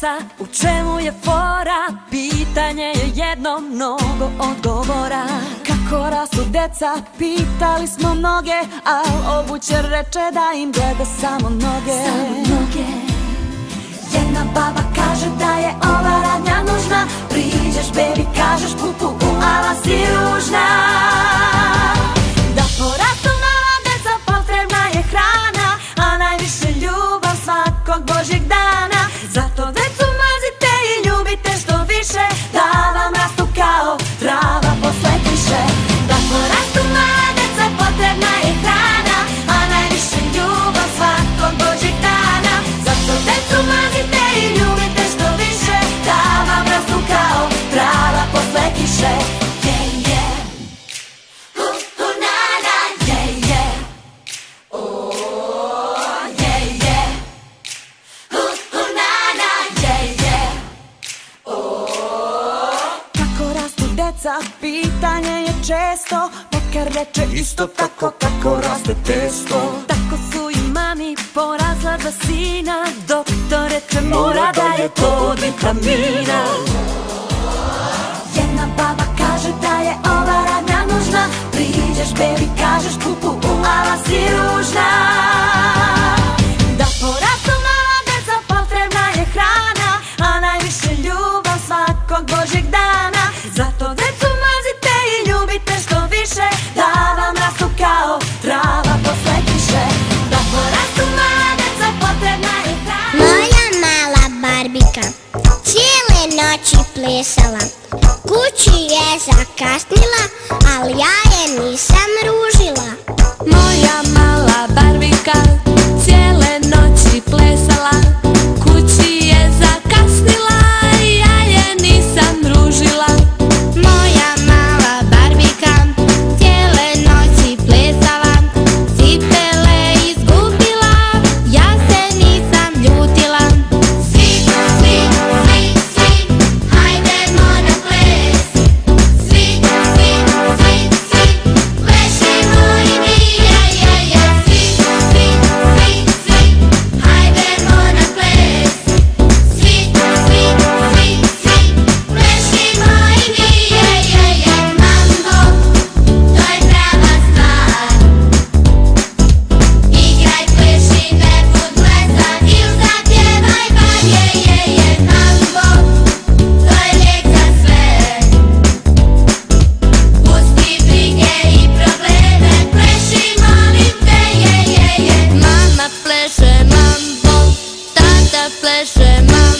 deca, u čemu je fora? Pitanje je jedno, mnogo odgovora. Kako rastu deca, pitali smo mnoge, al obućar reče da im gleda samo noge. Jedna baba kaže da je ova radnja nužna, priđeš bebi, kažeš pupu, ala si ružna. Da porastu mala deca, potrebna je hrana, a najviše ljubav svakog božjeg dana. Zato decu mrzite i ljubite što više, da vam rastu kao trava posle kiše. Da porastu mala deca, potrebna je hrana, a najviše ljubav svakog božjeg dana. Zato decu mrzite i ljubite što više, da vam rastu kao trava posle kiše. Pitanje je često, pekar reče isto tako kako raste testo. Tako su i mami porazla za sina, doktor reče mora da je to od vitamina. Jedna baba kaže da je ova radnja nužna, priđeš bebi, kažeš pupu, ala si ružna. Da porastu mala deca, potrebna je hrana, a najviše ljubav svakog božjeg dana. Zato decu mrzite i ljubite što više, da vam rastu kao trava posle kiše. Da porastu mala deca, potrebna je hrana. Moja mala Barbika cijele noći plesala, kući je zakasnila, ali ja je nisam ružila. Moja mala Barbika cijele noći plesala, kući je zakasnila, ja je nisam ružila. Moja mala Barbika cijele noći plesala, cipele izgubila, ja se nisam ljutila. Svi, hajdemo na ples. Svi, plešimo i mi, ja. Svi, hajdemo na ples. Svi, plešimo i mi, ja. Mambo, to je prava stvar. Igraj, pleši, ne bud blesan, il zapjevaj bar, Mambo, to je lijek za sve. Pusti brige i probleme, pleši, molim te, Mama pleše mambo, tata pleše mambo.